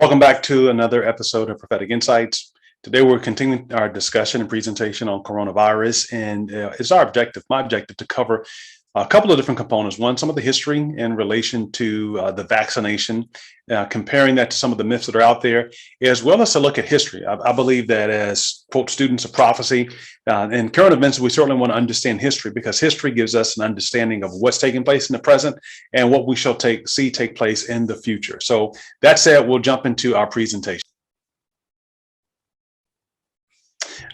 Welcome back to another episode of Prophetic Insights. Today, we're continuing our discussion and presentation on coronavirus, and it's my objective, to cover a couple of different components. One, some of the history in relation to the vaccination, comparing that to some of the myths that are out there, as well as to look at history. I believe that as, quote, students of prophecy and current events, we certainly want to understand history, because history gives us an understanding of what's taking place in the present and what we shall see take place in the future. So that said, we'll jump into our presentation.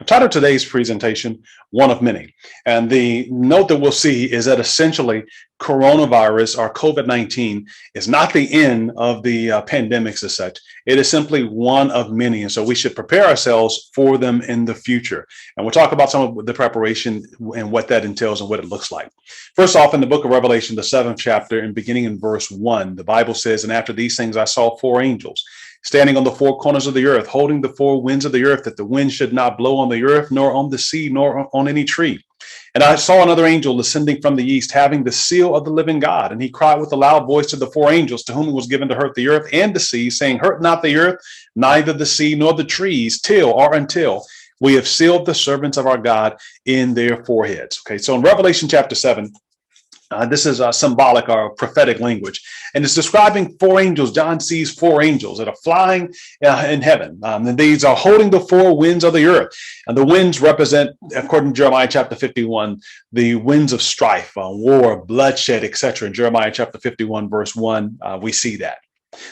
I've titled today's presentation, One of Many. And the note that we'll see is that essentially coronavirus or COVID-19 is not the end of the pandemics as such. It is simply one of many. And so we should prepare ourselves for them in the future. And we'll talk about some of the preparation and what that entails and what it looks like. First off, in the book of Revelation, the 7th chapter, and beginning in verse 1, the Bible says, "And after these things I saw four angels standing on the four corners of the earth, holding the four winds of the earth, that the wind should not blow on the earth, nor on the sea, nor on any tree. And I saw another angel descending from the east, having the seal of the living God. And he cried with a loud voice to the four angels, to whom it was given to hurt the earth and the sea, saying, Hurt not the earth, neither the sea, nor the trees, till or until we have sealed the servants of our God in their foreheads." Okay, so in Revelation chapter 7, this is symbolic or prophetic language, and it's describing four angels. John sees four angels that are flying in heaven. And these are holding the four winds of the earth. And the winds represent, according to Jeremiah chapter 51, the winds of strife, war, bloodshed, etc. In Jeremiah chapter 51, verse 1, we see that.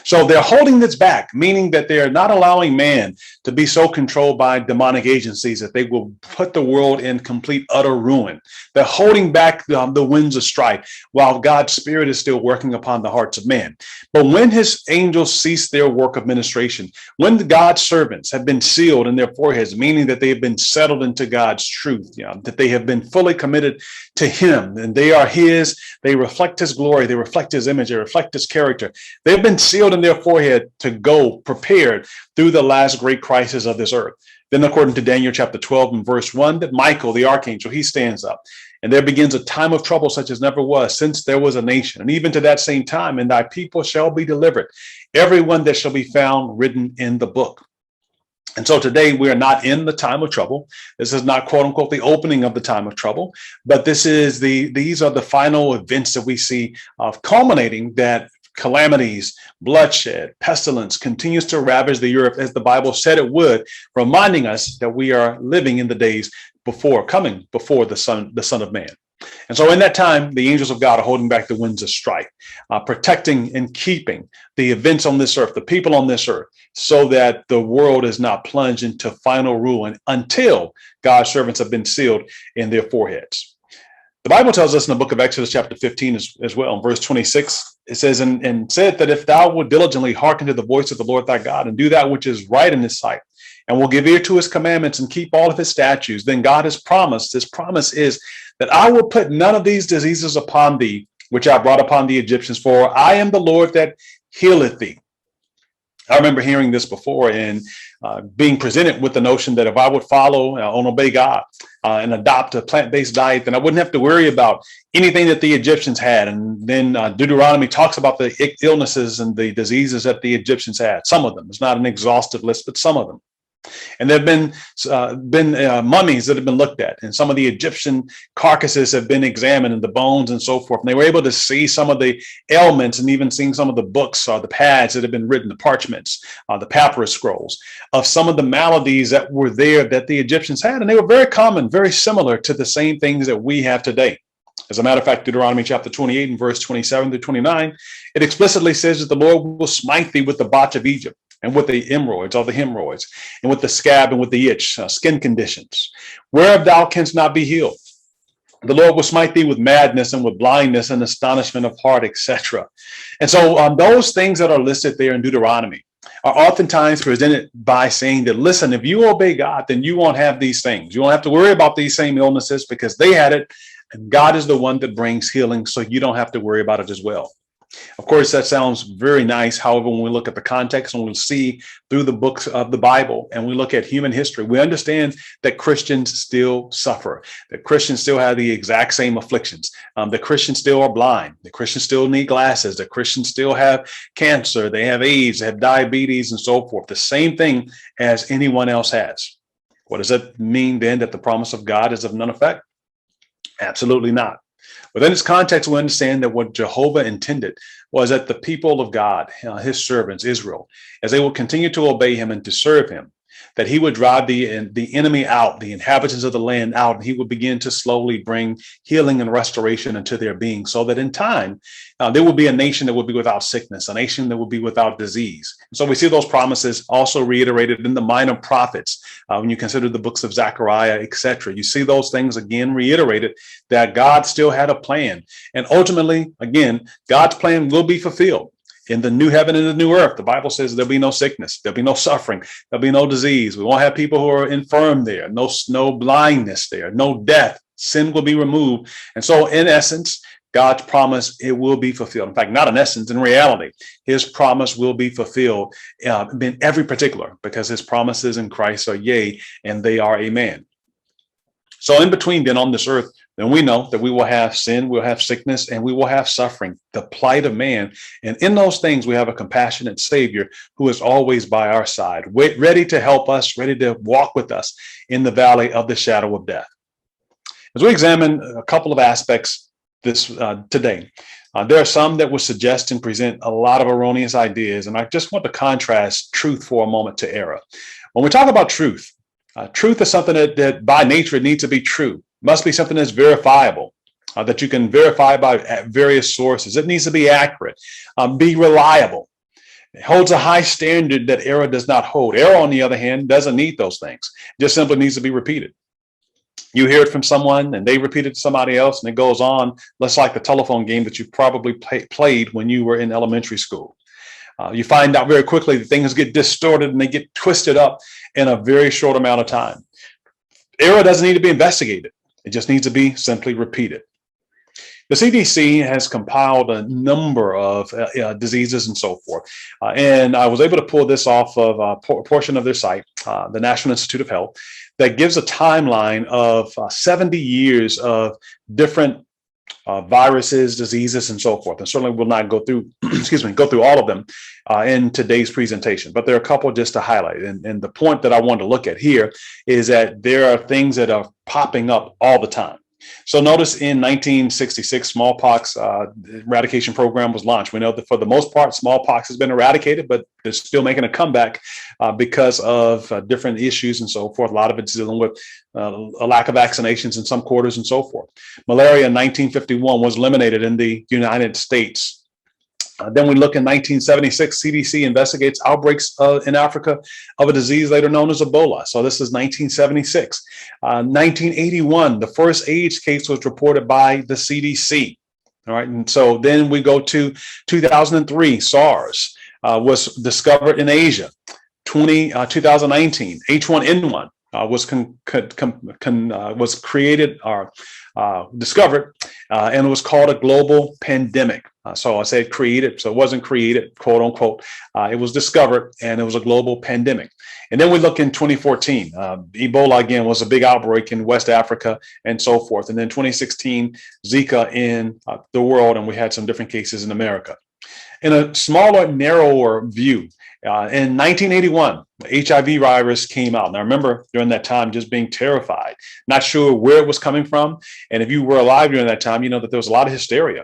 So they're holding this back, meaning that they're not allowing man to be so controlled by demonic agencies that they will put the world in complete, utter ruin. They're holding back the winds of strife while God's Spirit is still working upon the hearts of man. But when his angels cease their work of ministration, when God's servants have been sealed in their foreheads, meaning that they have been settled into God's truth, that they have been fully committed to him, and they are his, they reflect his glory, they reflect his image, they reflect his character. They've been sealed in their forehead to go prepared through the last great crisis of this earth. Then, according to Daniel chapter 12 and verse 1, that Michael, the archangel, he stands up, and there begins a time of trouble such as never was since there was a nation. And even to that same time, and thy people shall be delivered, everyone that shall be found written in the book. And so today we are not in the time of trouble. This is not, quote unquote, the opening of the time of trouble, but these are the final events that we see of culminating that calamities, bloodshed, pestilence continues to ravage the earth as the Bible said it would, reminding us that we are living in the days before the Son of Man. And so in that time, the angels of God are holding back the winds of strife, protecting and keeping the events on this earth, the people on this earth, so that the world is not plunged into final ruin until God's servants have been sealed in their foreheads. The Bible tells us in the book of Exodus chapter 15 as well, in verse 26, it says, and said that if thou wilt diligently hearken to the voice of the Lord thy God, and do that which is right in his sight, and will give ear to his commandments and keep all of his statutes, then God has promised, his promise is that I will put none of these diseases upon thee, which I brought upon the Egyptians, for I am the Lord that healeth thee. I remember hearing this before and being presented with the notion that if I would follow and obey God and adopt a plant-based diet, then I wouldn't have to worry about anything that the Egyptians had. And then Deuteronomy talks about the illnesses and the diseases that the Egyptians had. Some of them. It's not an exhaustive list, but some of them. And there have been mummies that have been looked at, and some of the Egyptian carcasses have been examined, and the bones and so forth. And they were able to see some of the ailments, and even seeing some of the books or the pads that have been written, the parchments, the papyrus scrolls of some of the maladies that were there that the Egyptians had. And they were very common, very similar to the same things that we have today. As a matter of fact, Deuteronomy chapter 28 and verse 27 through 29, it explicitly says that the Lord will smite thee with the botch of Egypt, and with the hemorrhoids, and with the scab, and with the itch, skin conditions, whereof thou canst not be healed. The Lord will smite thee with madness and with blindness and astonishment of heart, etc. And so those things that are listed there in Deuteronomy are oftentimes presented by saying that, listen, if you obey God, then you won't have these things. You won't have to worry about these same illnesses because they had it, and God is the one that brings healing, so you don't have to worry about it as well. Of course, that sounds very nice. However, when we look at the context and we see through the books of the Bible and we look at human history, we understand that Christians still suffer, that Christians still have the exact same afflictions, that Christians still are blind, that Christians still need glasses, that Christians still have cancer, they have AIDS, they have diabetes, and so forth. The same thing as anyone else has. What does that mean then, that the promise of God is of none effect? Absolutely not. Within its context, we understand that what Jehovah intended was that the people of God, his servants, Israel, as they will continue to obey him and to serve him, that he would drive the enemy out, the inhabitants of the land out, and he would begin to slowly bring healing and restoration into their being, so that in time, there will be a nation that will be without sickness, a nation that will be without disease. So we see those promises also reiterated in the minor prophets. When you consider the books of Zechariah, etc., you see those things again reiterated, that God still had a plan. And ultimately, again, God's plan will be fulfilled. In the new heaven and the new earth, the Bible says there'll be no sickness, there'll be no suffering, there'll be no disease. We won't have people who are infirm there, no blindness there, no death. Sin will be removed. And so in essence, God's promise, it will be fulfilled. In fact, not in essence, in reality, his promise will be fulfilled in every particular, because his promises in Christ are yea, and they are amen. So in between then on this earth, then we know that we will have sin, we'll have sickness, and we will have suffering, the plight of man. And in those things, we have a compassionate Savior who is always by our side, ready to help us, ready to walk with us in the valley of the shadow of death. As we examine a couple of aspects today, there are some that will suggest and present a lot of erroneous ideas, and I just want to contrast truth for a moment to error. When we talk about truth, truth is something that by nature needs to be true. Must be something that's verifiable, that you can verify by various sources. It needs to be accurate, be reliable. It holds a high standard that error does not hold. Error, on the other hand, doesn't need those things. It just simply needs to be repeated. You hear it from someone and they repeat it to somebody else, and it goes on, less like the telephone game that you probably played when you were in elementary school. You find out very quickly that things get distorted and they get twisted up in a very short amount of time. Error doesn't need to be investigated. It just needs to be simply repeated. The CDC has compiled a number of diseases and so forth. And I was able to pull this off of a portion of their site, the National Institute of Health, that gives a timeline of 70 years of different viruses, diseases, and so forth. And certainly will not go through, go through all of them in today's presentation, but there are a couple just to highlight. And the point that I want to look at here is that there are things that are popping up all the time. So notice in 1966, smallpox eradication program was launched. We know that for the most part, smallpox has been eradicated, but they're still making a comeback because of different issues and so forth. A lot of it's dealing with a lack of vaccinations in some quarters and so forth. Malaria in 1951 was eliminated in the United States. Then we look in 1976, CDC investigates outbreaks in Africa of a disease later known as Ebola. So this is 1976. 1981, the first AIDS case was reported by the CDC. All right. And so then we go to 2003, SARS was discovered in Asia. 2019, H1N1 was created or discovered, and it was called a global pandemic. So I said created, so it wasn't created, quote unquote. It was discovered, and it was a global pandemic. And then we look in 2014, Ebola again was a big outbreak in West Africa and so forth. And then 2016, Zika in the world, and we had some different cases in America. In a smaller, narrower view, in 1981, the HIV virus came out. Now, I remember during that time just being terrified, not sure where it was coming from. And if you were alive during that time, you know that there was a lot of hysteria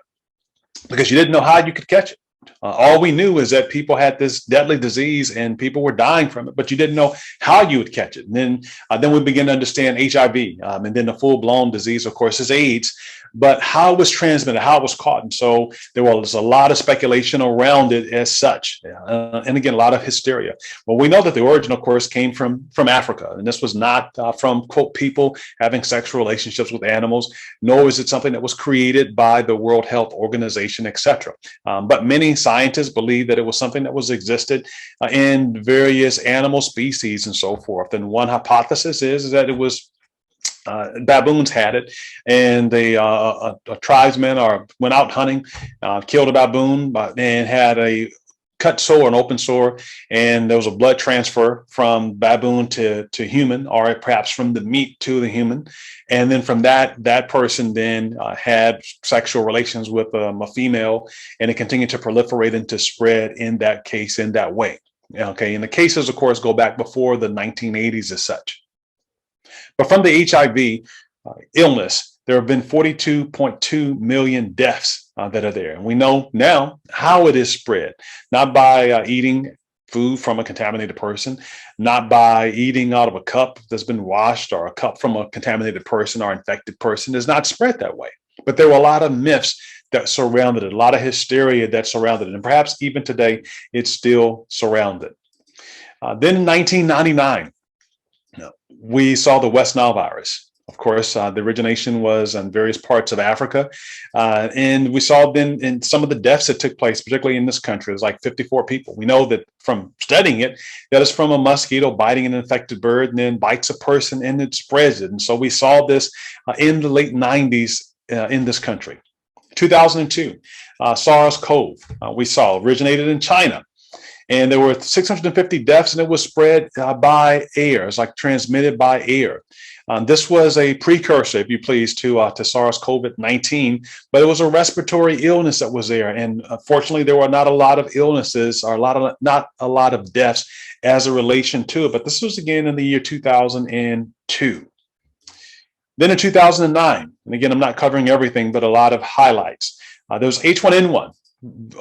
because you didn't know how you could catch it. All we knew is that people had this deadly disease and people were dying from it, but you didn't know how you would catch it. And then we began to understand HIV, and then the full-blown disease, of course, is AIDS. But how it was transmitted, how it was caught. And so there was a lot of speculation around it as such. And again, a lot of hysteria. Well, we know that the origin, of course, came from Africa. And this was not from, quote, people having sexual relationships with animals, nor is it something that was created by the World Health Organization, etc. But many scientists believe that it was something that was existed in various animal species and so forth. And one hypothesis is that it was baboons had it, and a tribesman went out hunting, killed a baboon, and had a cut sore, an open sore, and there was a blood transfer from baboon to human, or perhaps from the meat to the human, and then from that person then had sexual relations with a female, and it continued to proliferate and to spread in that case in that way. Okay, and the cases, of course, go back before the 1980s as such. But from the HIV illness, there have been 42.2 million deaths that are there. And we know now how it is spread, not by eating food from a contaminated person, not by eating out of a cup that's been washed, or a cup from a contaminated person or infected person. It's not spread that way. But there were a lot of myths that surrounded it, a lot of hysteria that surrounded it. And perhaps even today, it's still surrounded. Then in 1999, we saw the West Nile virus. Of course, the origination was in various parts of Africa. And we saw then in some of the deaths that took place, particularly in this country, it was like 54 people. We know that from studying it, that is from a mosquito biting an infected bird and then bites a person and it spreads it. And so we saw this in the late 90s in this country. 2002, SARS-CoV, we saw originated in China. And there were 650 deaths, and it was spread by air. It's like transmitted by air. This was a precursor, if you please, to SARS-CoV-19, but it was a respiratory illness that was there. And fortunately, there were not a lot of illnesses, or not a lot of deaths as a relation to it. But this was again in the year 2002. Then in 2009, and again, I'm not covering everything, but a lot of highlights. There was H1N1.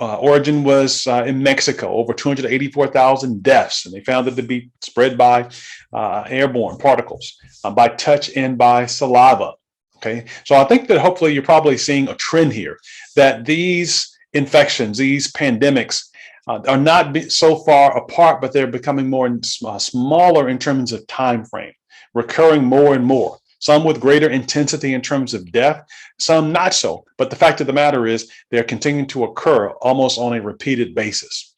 Origin was in Mexico, over 284,000 deaths, and they found it to be spread by airborne particles, by touch and by saliva. Okay, so I think that hopefully you're probably seeing a trend here that these infections, these pandemics, are not so far apart, but they're becoming more smaller in terms of time frame, recurring more and more. Some with greater intensity in terms of death, some not so. But the fact of the matter is they're continuing to occur almost on a repeated basis.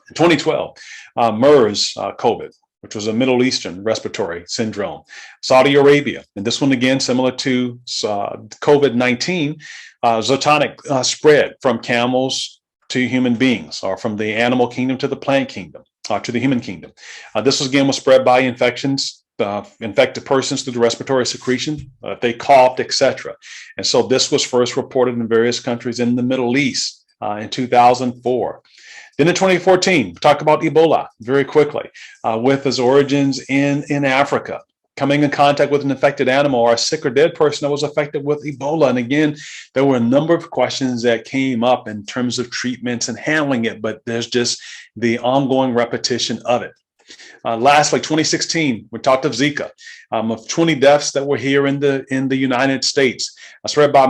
In 2012, MERS COVID, which was a Middle Eastern respiratory syndrome, Saudi Arabia, and this one again, similar to COVID-19, zoonotic spread from camels to human beings, or from the animal kingdom to the plant kingdom, or to the human kingdom. This again was spread by infections, infected persons through the respiratory secretion, they coughed, etc. And so this was first reported in various countries in the Middle East in 2004. Then in 2014, talk about Ebola very quickly, with its origins in Africa, coming in contact with an infected animal or a sick or dead person that was affected with Ebola. And again, there were a number of questions that came up in terms of treatments and handling it, but there's just the ongoing repetition of it. Lastly, 2016, we talked of Zika, of 20 deaths that were here in the United States, spread by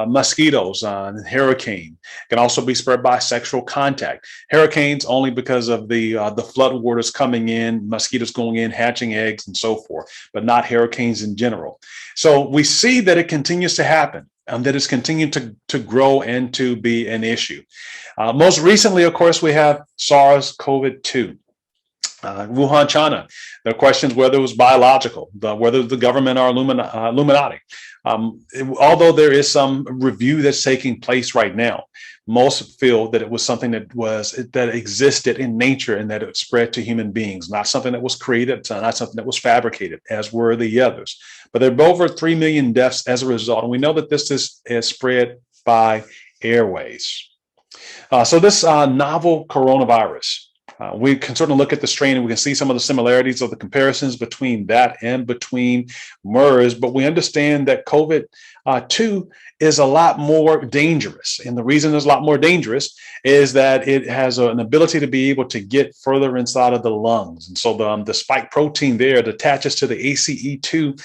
mosquitoes, hurricane. Can also be spread by sexual contact. Hurricanes only because of the flood waters coming in, mosquitoes going in, hatching eggs, and so forth, but not hurricanes in general. So we see that it continues to happen, and that it's continued to grow and to be an issue. Most recently, of course, we have SARS-CoV-2. Wuhan, China. There are questions whether it was biological, whether the government or Illuminati. Although there is some review that's taking place right now, most feel that it was something that existed in nature and that it spread to human beings, not something that was created, not something that was fabricated, as were the others. But there are over 3 million deaths as a result, and we know that this is spread by airways. So this novel coronavirus. We can sort of look at the strain and we can see some of the similarities of the comparisons between that and between MERS, but we understand that COVID-2 is a lot more dangerous. And the reason it's a lot more dangerous is that it has an ability to be able to get further inside of the lungs. And so the spike protein there that attaches to the ACE2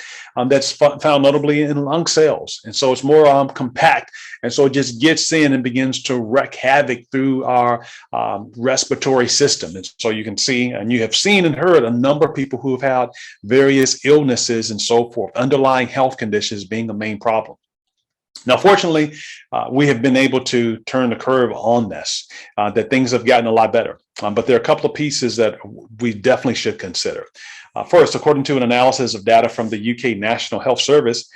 that's found notably in lung cells. And so it's more compact. And so it just gets in and begins to wreak havoc through our respiratory system. And so you can see, and you have seen and heard a number of people who have had various illnesses and so forth, underlying health conditions being the main problem. Now, fortunately, we have been able to turn the curve on this, that things have gotten a lot better. But there are a couple of pieces that we definitely should consider. First, according to an analysis of data from the UK National Health Service,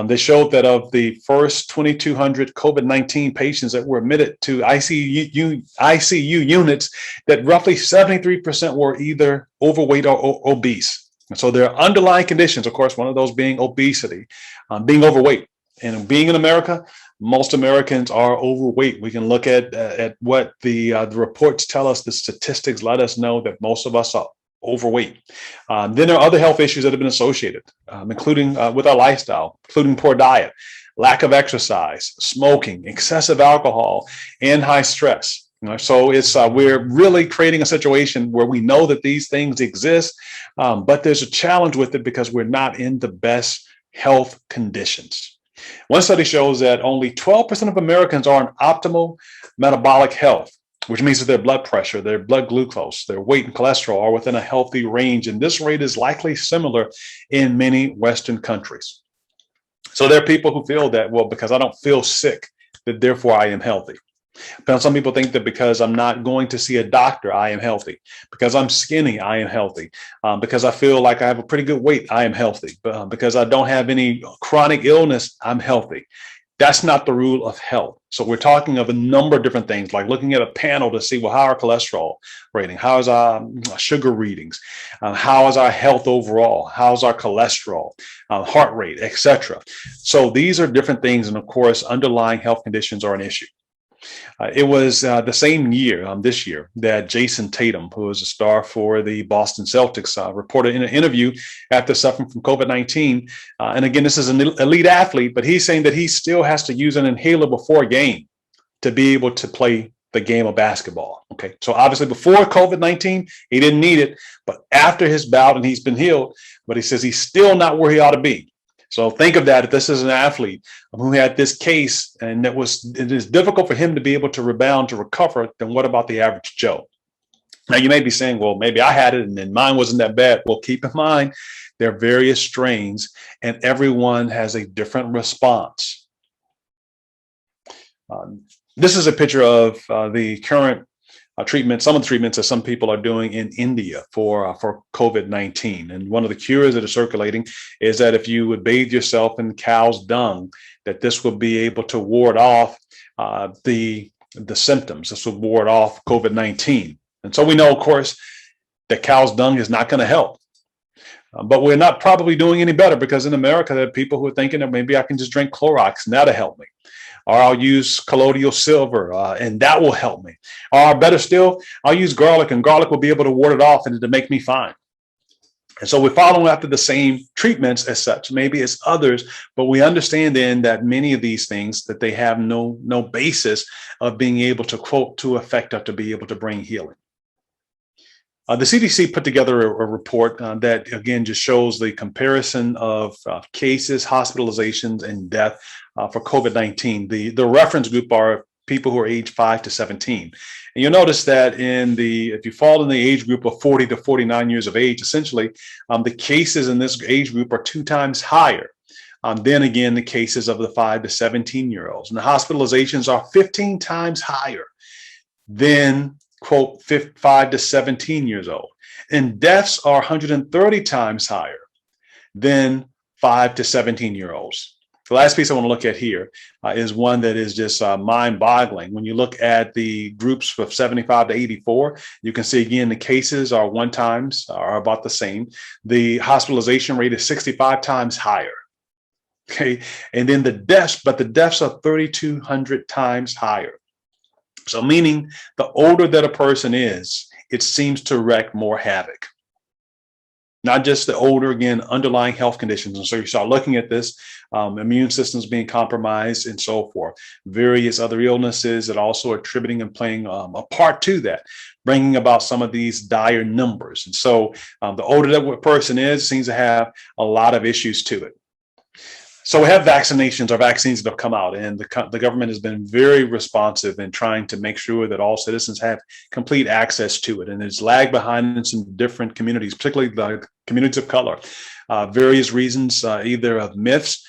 they showed that of the first 2,200 COVID-19 patients that were admitted to ICU units, that roughly 73% were either overweight or obese. And so there are underlying conditions, of course, one of those being obesity, being overweight. And being in America, most Americans are overweight. We can look at what the reports tell us. The statistics let us know that most of us are overweight. Then there are other health issues that have been associated, including with our lifestyle, including poor diet, lack of exercise, smoking, excessive alcohol, and high stress. So it's we're really creating a situation where we know that these things exist, but there's a challenge with it because we're not in the best health conditions. One study shows that only 12% of Americans are in optimal metabolic health, which means that their blood pressure, their blood glucose, their weight and cholesterol are within a healthy range. And this rate is likely similar in many Western countries. So there are people who feel that, well, because I don't feel sick, that therefore I am healthy. But some people think that because I'm not going to see a doctor, I am healthy. Because I'm skinny, I am healthy. Because I feel like I have a pretty good weight, I am healthy. Because I don't have any chronic illness, I'm healthy. That's not the rule of health. So we're talking of a number of different things, like looking at a panel to see, well, how our cholesterol rating, how is our sugar readings, how is our health overall, how's our cholesterol, heart rate, etc. So these are different things. And of course, underlying health conditions are an issue. It was the same year, this year, that Jason Tatum, who is a star for the Boston Celtics, reported in an interview after suffering from COVID-19. And again, this is an elite athlete, but he's saying that he still has to use an inhaler before a game to be able to play the game of basketball. Okay, so obviously before COVID-19, he didn't need it, but after his bout and he's been healed, but he says he's still not where he ought to be. So think of that. If this is an athlete who had this case and it is difficult for him to be able to rebound, to recover, then what about the average Joe? Now, you may be saying, well, maybe I had it and then mine wasn't that bad. Well, keep in mind, there are various strains and everyone has a different response. This is a picture of the current treatment, some of the treatments that some people are doing in India for COVID-19. And one of the cures that are circulating is that if you would bathe yourself in cow's dung, that this will be able to ward off the symptoms. This will ward off COVID-19. And so we know, of course, that cow's dung is not going to help. But we're not probably doing any better because in America, there are people who are thinking that maybe I can just drink Clorox and that'll help me. Or I'll use colloidal silver and that will help me. Or better still, I'll use garlic and garlic will be able to ward it off and it'll make me fine. And so we're following after the same treatments as such. Maybe it's others, but we understand then that many of these things that they have no basis of being able to quote to effect or to be able to bring healing. The CDC put together a report that, again, just shows the comparison of cases, hospitalizations, and death for COVID-19. The reference group are people who are aged 5 to 17. And you'll notice that if you fall in the age group of 40 to 49 years of age, essentially, the cases in this age group are 2 times higher than, again, the cases of the 5 to 17-year-olds. And the hospitalizations are 15 times higher than quote 5 to 17 years old, and deaths are 130 times higher than 5 to 17-year-olds. The last piece I want to look at here is one that is just mind-boggling. When you look at the groups of 75 to 84, you can see again the cases are are about the same. The hospitalization rate is 65 times higher. Okay, and then the deaths are 3,200 times higher. So meaning the older that a person is, it seems to wreak more havoc. Not just the older, again, underlying health conditions. And so you start looking at this, immune systems being compromised and so forth. Various other illnesses that also are attributing and playing a part to that, bringing about some of these dire numbers. And so the older that a person is, seems to have a lot of issues to it. So we have vaccinations or vaccines that have come out, and the government has been very responsive in trying to make sure that all citizens have complete access to it. And it's lagged behind in some different communities, particularly the communities of color. Various reasons, either of myths,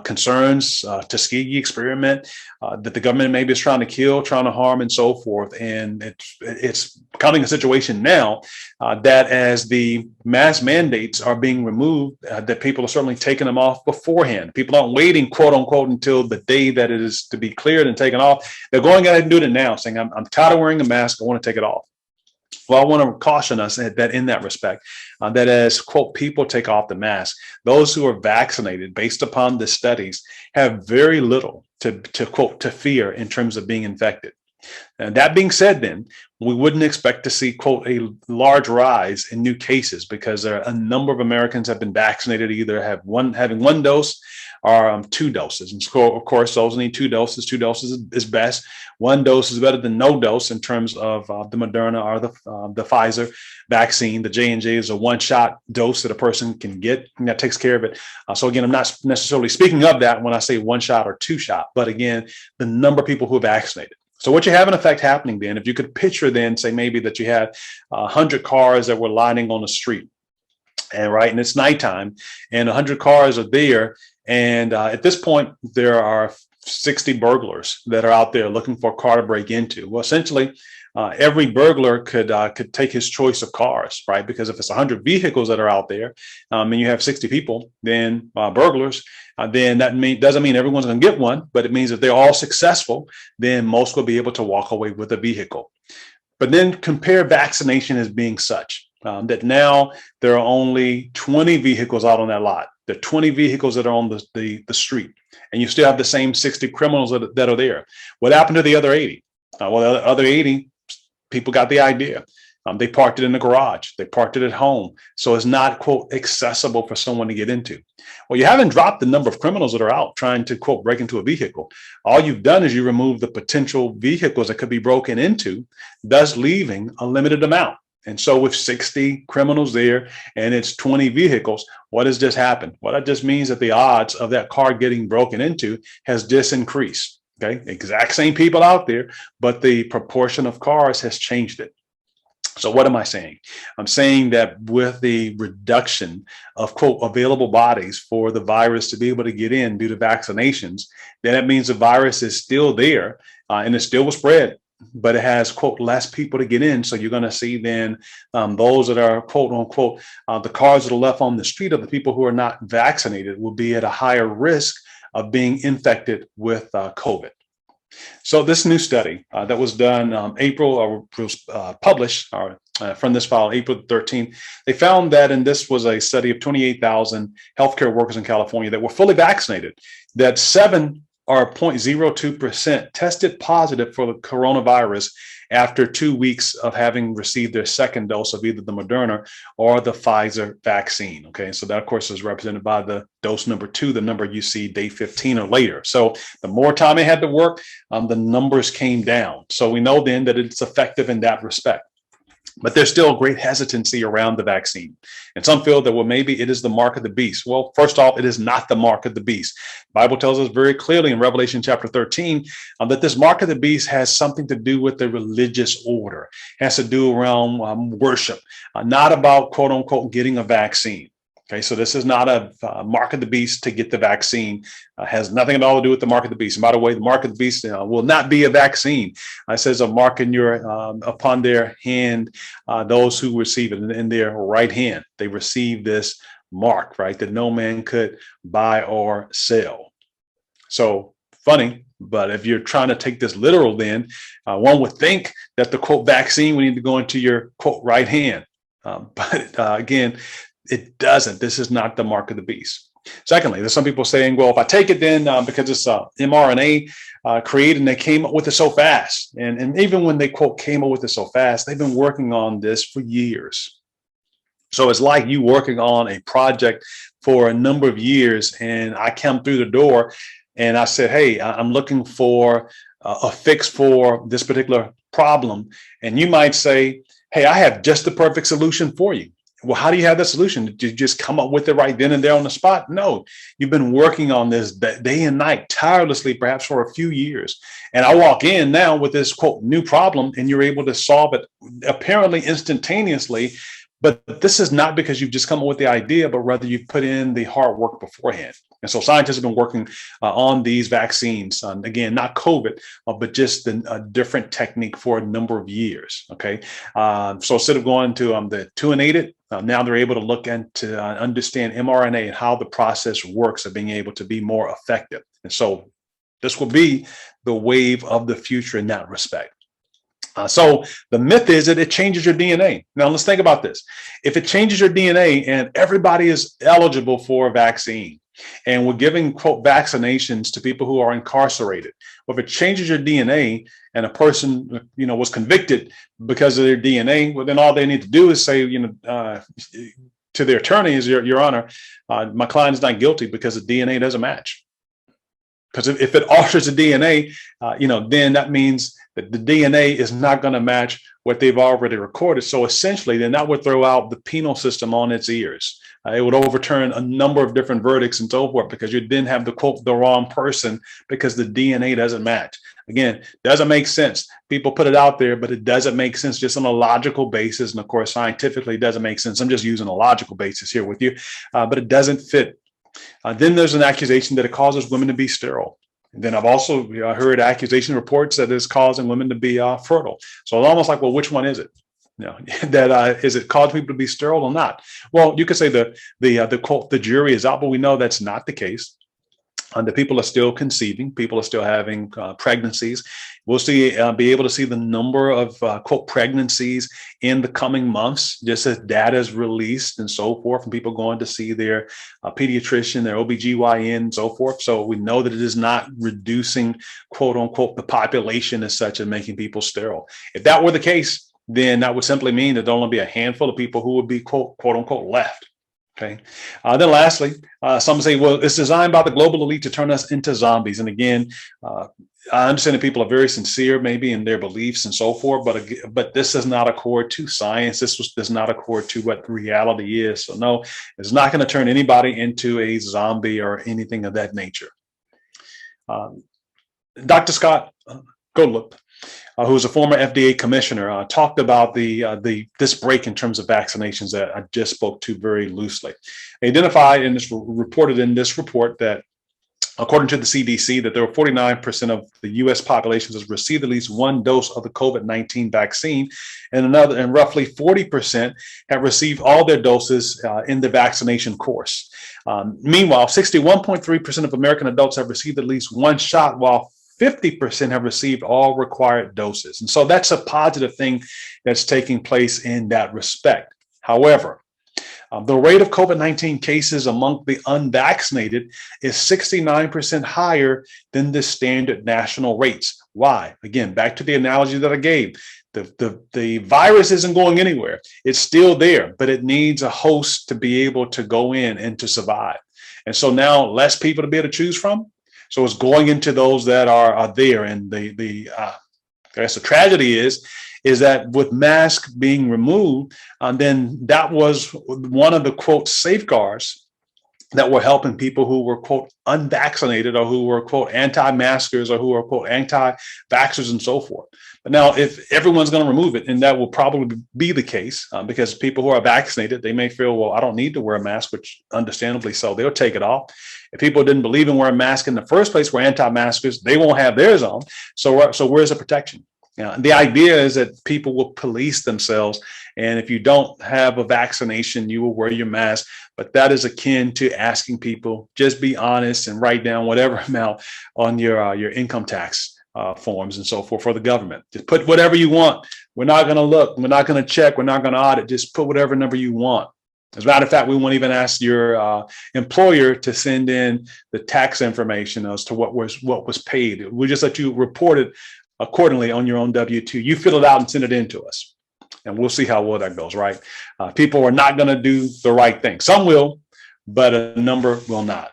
concerns, Tuskegee experiment, that the government maybe is trying to kill, trying to harm, and so forth. And it's becoming a situation now that as the mask mandates are being removed, that people are certainly taking them off beforehand. People aren't waiting, quote unquote, until the day that it is to be cleared and taken off. They're going ahead and doing it now, saying, I'm tired of wearing a mask. I want to take it off. Well, I want to caution us that in that respect, that as, quote, people take off the mask, those who are vaccinated, based upon the studies, have very little to fear in terms of being infected. And that being said, then we wouldn't expect to see, quote, a large rise in new cases because there are a number of Americans have been vaccinated, either having one dose or 2 doses. And so, of course, those need 2 doses. 2 doses is best. 1 dose is better than no dose in terms of the Moderna or the Pfizer vaccine. The J&J is a 1-shot dose that a person can get, and that takes care of it. So again, I'm not necessarily speaking of that when I say 1 shot or 2 shot, but again, the number of people who are vaccinated. So what you have in effect happening then, if you could picture then, say maybe that you had 100 cars that were lining on the street, and it's nighttime, and 100 cars are there, and at this point there are 60 burglars that are out there looking for a car to break into. Well, essentially, every burglar could take his choice of cars, right? Because if it's 100 vehicles that are out there, and you have 60 people, then burglars, then that doesn't mean everyone's going to get one, but it means if they're all successful, then most will be able to walk away with a vehicle. But then compare vaccination as being such that now there are only 20 vehicles out on that lot. There are 20 vehicles that are on the street, and you still have the same 60 criminals that are there. What happened to the other 80? Well, the other 80 people got the idea. They parked it in the garage. They parked it at home. So it's not, quote, accessible for someone to get into. Well, you haven't dropped the number of criminals that are out trying to, quote, break into a vehicle. All you've done is you remove the potential vehicles that could be broken into, thus leaving a limited amount. And so with 60 criminals there and it's 20 vehicles, what has just happened? Well, that just means that the odds of that car getting broken into has just increased. Okay, exact same people out there, but the proportion of cars has changed it. So what am I saying? I'm saying that with the reduction of, quote, available bodies for the virus to be able to get in due to vaccinations, then that means the virus is still there and it still will spread, but it has, quote, less people to get in. So you're going to see then those that are, quote unquote, the cars that are left on the street of the people who are not vaccinated will be at a higher risk of being infected with COVID. So this new study that was done published from this file, April 13th, they found that, and this was a study of 28,000 healthcare workers in California that were fully vaccinated, that 7 or 0.02% tested positive for the coronavirus after 2 weeks of having received their second dose of either the Moderna or the Pfizer vaccine. Okay, so that, of course, is represented by the dose number 2, the number you see day 15 or later. So the more time it had to work, the numbers came down. So we know then that it's effective in that respect. But there's still great hesitancy around the vaccine. And some feel that, well, maybe it is the mark of the beast. Well, first off, it is not the mark of the beast. The Bible tells us very clearly in Revelation chapter 13 that this mark of the beast has something to do with the religious order, has to do around worship, not about, quote unquote, getting a vaccine. Okay, so this is not a mark of the beast to get the vaccine. Has nothing at all to do with the mark of the beast. And by the way, the mark of the beast will not be a vaccine. It says a mark in your upon their hand, those who receive it in their right hand. They receive this mark, right, that no man could buy or sell. So funny, but if you're trying to take this literal, then one would think that the, quote, vaccine would need to go into your, quote, right hand. But again, it doesn't. This is not the mark of the beast. Secondly, there's some people saying, well, if I take it then because it's mRNA created and they came up with it so fast. And even when they, quote, came up with it so fast, they've been working on this for years. So it's like you working on a project for a number of years. And I come through the door and I said, hey, I'm looking for a fix for this particular problem. And you might say, hey, I have just the perfect solution for you. Well, how do you have the solution? Did you just come up with it right then and there on the spot? No, you've been working on this day and night, tirelessly, perhaps for a few years. And I walk in now with this, quote, new problem, and you're able to solve it apparently instantaneously, But this is not because you've just come up with the idea, but rather you've put in the hard work beforehand. And so scientists have been working on these vaccines, again, not COVID, but just a different technique for a number of years. Okay. So instead of going to the tuinated, now they're able to look into understand mRNA and how the process works of being able to be more effective. And so this will be the wave of the future in that respect. So the myth is that it changes your DNA. Now let's think about this. If it changes your DNA and everybody is eligible for a vaccine, and we're giving, quote, vaccinations to people who are incarcerated, well, if it changes your DNA and a person, was convicted because of their DNA, well, then all they need to do is say, to their attorney is, Your Honor, my client is not guilty because the DNA doesn't match. Because if it alters the DNA, then that means that the DNA is not going to match what they've already recorded. So essentially, then that would throw out the penal system on its ears. It would overturn a number of different verdicts and so forth, because you didn't have the, quote, the wrong person because the DNA doesn't match. Again, doesn't make sense. People put it out there, but it doesn't make sense just on a logical basis. And of course, scientifically, it doesn't make sense. I'm just using a logical basis here with you, but it doesn't fit. Then there's an accusation that it causes women to be sterile. And then I've also heard accusation reports that it's causing women to be fertile. So it's almost like, well, which one is it? Is it causing people to be sterile or not? Well, you could say the quote, the jury is out, but we know that's not the case. The people are still conceiving. People are still having pregnancies. We'll be able to see the number of quote pregnancies in the coming months, just as data is released and so forth, and people going to see their pediatrician, their OBGYN, and so forth. So we know that it is not reducing, quote unquote, the population as such and making people sterile. If that were the case, then that would simply mean that there'll only be a handful of people who would be quote unquote left. Okay. Then lastly, some say, well, it's designed by the global elite to turn us into zombies. And again, I understand that people are very sincere, maybe in their beliefs and so forth, but this does not accord to science. This does not accord to what reality is. So no, it's not going to turn anybody into a zombie or anything of that nature. Dr. Scott Gottlieb, who's a former FDA commissioner, talked about this break in terms of vaccinations that I just spoke to very loosely. He identified and this reported in this report that, according to the CDC, that there were 49% of the U.S. population has received at least one dose of the COVID-19 vaccine, and roughly 40% have received all their doses in the vaccination course. Meanwhile, 61.3% of American adults have received at least one shot, while 50% have received all required doses. And so that's a positive thing that's taking place in that respect. However, the rate of COVID-19 cases among the unvaccinated is 69% higher than the standard national rates. Why? Again, back to the analogy that I gave. The virus isn't going anywhere. It's still there, but it needs a host to be able to go in and to survive. And so now less people to be able to choose from. So it's going into those that are there. And I guess the tragedy is that with masks being removed, then that was one of the, quote, safeguards that were helping people who were, quote, unvaccinated or who were, quote, anti-maskers or who were, quote, anti-vaxxers and so forth. But now if everyone's going to remove it, and that will probably be the case because people who are vaccinated, they may feel, well, I don't need to wear a mask, which understandably so, they'll take it off. If people didn't believe in wearing masks in the first place, were anti-maskers, they won't have theirs on. So where's the protection? The idea is that people will police themselves. And if you don't have a vaccination, you will wear your mask. But that is akin to asking people, just be honest and write down whatever amount on your income tax forms and so forth for the government. Just put whatever you want. We're not going to look. We're not going to check. We're not going to audit. Just put whatever number you want. As a matter of fact, we won't even ask your employer to send in the tax information as to what was paid. We just let you report it accordingly on your own W-2. You fill it out and send it in to us, and we'll see how well that goes, right? People are not going to do the right thing. Some will, but a number will not.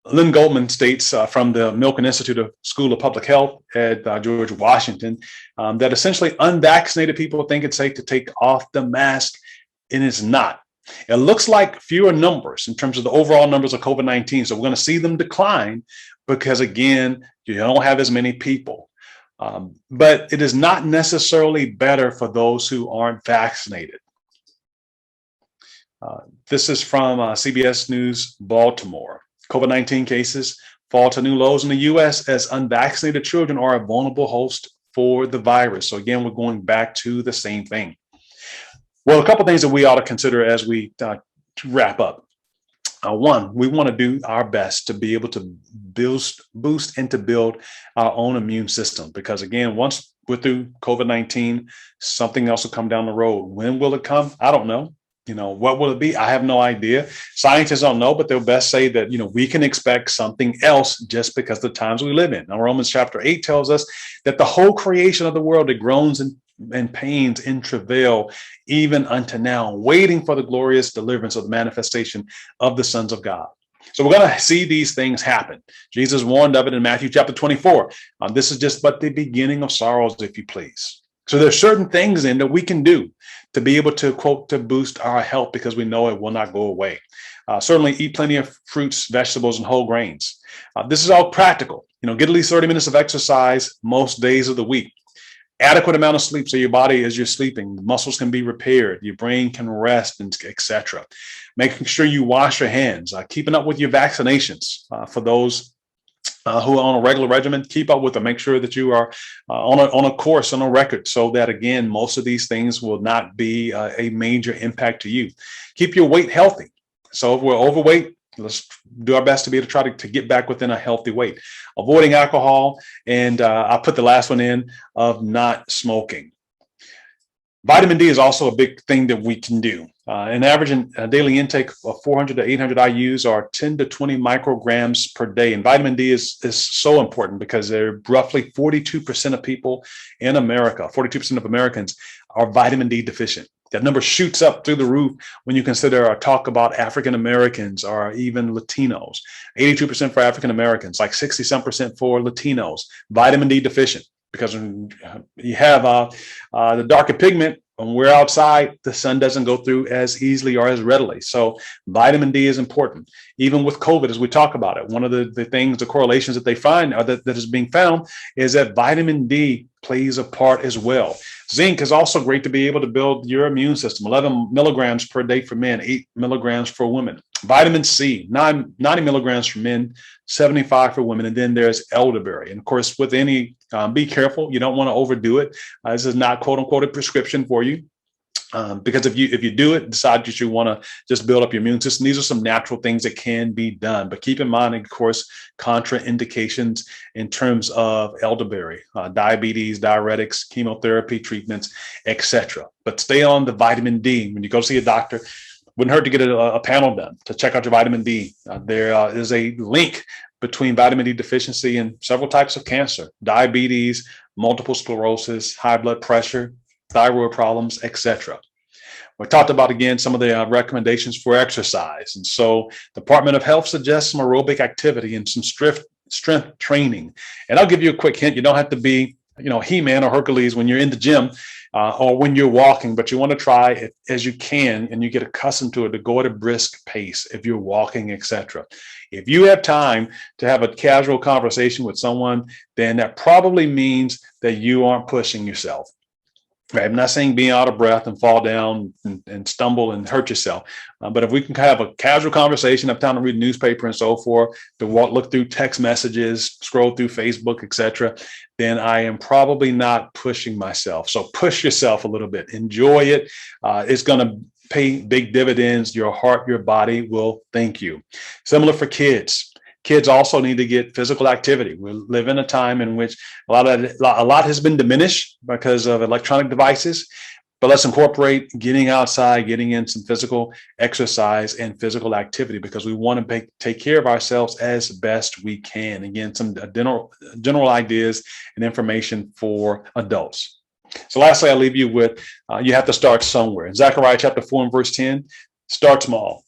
Lynn Goldman states from the Milken Institute of School of Public Health at George Washington that essentially unvaccinated people think it's safe to take off the mask, and it's not. It looks like fewer numbers in terms of the overall numbers of COVID-19. So we're going to see them decline because, again, you don't have as many people. But it is not necessarily better for those who aren't vaccinated. This is from CBS News Baltimore. COVID-19 cases fall to new lows in the U.S. as unvaccinated children are a vulnerable host for the virus. So again, we're going back to the same thing. Well, a couple of things that we ought to consider as we wrap up. One, we want to do our best to be able to boost and to build our own immune system, because again, once we're through COVID-19, something else will come down the road. When will it come? I don't know. What will it be? I have no idea. Scientists don't know, but they'll best say that, we can expect something else just because of the times we live in. Now, Romans chapter 8 tells us that the whole creation of the world, it groans and pains in travail, even unto now, waiting for the glorious deliverance of the manifestation of the sons of God. So we're going to see these things happen. Jesus warned of it in Matthew chapter 24. This is just but the beginning of sorrows, if you please. So there's certain things in that we can do to be able to, quote, to boost our health, because we know it will not go away. Certainly eat plenty of fruits, vegetables, and whole grains. This is all practical. Get at least 30 minutes of exercise most days of the week. Adequate amount of sleep, so your body, as you're sleeping, the muscles can be repaired, your brain can rest, and etc. Making sure you wash your hands, keeping up with your vaccinations. For those who are on a regular regimen, keep up with them. Make sure that you are on a course, on a record, so that again, most of these things will not be a major impact to you. Keep your weight healthy. So if we're overweight, let's do our best to be able to try to get back within a healthy weight. Avoiding alcohol, and I'll put the last one in, of not smoking. Vitamin D is also a big thing that we can do. An average daily intake of 400 to 800 IUs, or 10 to 20 micrograms per day. And vitamin D is so important because they're roughly 42% of people in America, 42% of Americans are vitamin D deficient. That number shoots up through the roof when you consider or talk about African Americans or even Latinos. 82% for African Americans, like 60% for Latinos, vitamin D deficient, because when you have the darker pigment, when we're outside, the sun doesn't go through as easily or as readily. So vitamin D is important. Even with COVID, as we talk about it, one of the things, the correlations that they find, or that is being found, is that vitamin D plays a part as well. Zinc is also great to be able to build your immune system. 11 milligrams per day for men, 8 milligrams for women. Vitamin C, 90 milligrams for men, 75 for women. And then there's elderberry. And of course, with any, be careful. You don't want to overdo it. This is not, quote unquote, a prescription for you. Because if you do it, decide that you want to just build up your immune system, these are some natural things that can be done. But keep in mind, of course, contraindications in terms of elderberry, diabetes, diuretics, chemotherapy treatments, etc. But stay on the vitamin D. When you go see a doctor, wouldn't hurt to get a panel done to check out your vitamin D. There is a link between vitamin D deficiency and several types of cancer: diabetes, multiple sclerosis, high blood pressure, thyroid problems, etc. We talked about, again, some of the recommendations for exercise. And so the Department of Health suggests some aerobic activity and some strength training. And I'll give you a quick hint. You don't have to be, He-Man or Hercules when you're in the gym or when you're walking, but you want to try it as you can, and you get accustomed to it, to go at a brisk pace if you're walking, etc. If you have time to have a casual conversation with someone, then that probably means that you aren't pushing yourself. Right. I'm not saying being out of breath and fall down and stumble and hurt yourself. But if we can have a casual conversation, have time to read a newspaper and so forth, to look through text messages, scroll through Facebook, etc., then I am probably not pushing myself. So push yourself a little bit. Enjoy it. It's going to pay big dividends. Your heart, your body will thank you. Similar for kids. Kids also need to get physical activity. We live in a time in which a lot has been diminished because of electronic devices, but let's incorporate getting outside, getting in some physical exercise and physical activity, because we want to take care of ourselves as best we can. Again, some general ideas and information for adults. So lastly, I'll leave you with, you have to start somewhere. In Zechariah chapter 4 and verse 10, start small.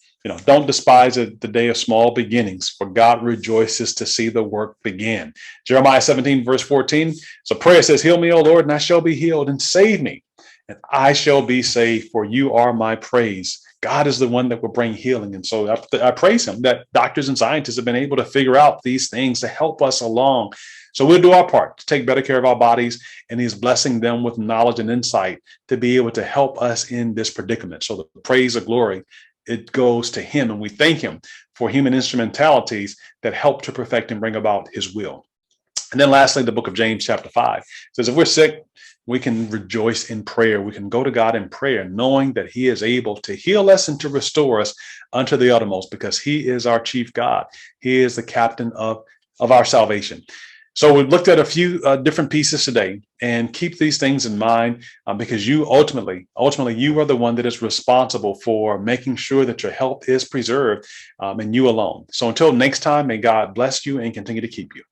Don't despise the day of small beginnings, for God rejoices to see the work begin. Jeremiah 17, verse 14. So prayer says, heal me, O Lord, and I shall be healed, and save me, and I shall be saved, for you are my praise. God is the one that will bring healing. And so I praise him that doctors and scientists have been able to figure out these things to help us along. So we'll do our part to take better care of our bodies, and he's blessing them with knowledge and insight to be able to help us in this predicament. So the praise or glory, it goes to him, and we thank him for human instrumentalities that help to perfect and bring about his will. And then lastly, the book of James chapter 5 says, if we're sick, we can rejoice in prayer. We can go to God in prayer, knowing that he is able to heal us and to restore us unto the uttermost, because he is our chief God. He is the captain of our salvation. So we've looked at a few different pieces today, and keep these things in mind because you ultimately, you are the one that is responsible for making sure that your health is preserved, and you alone. So until next time, may God bless you and continue to keep you.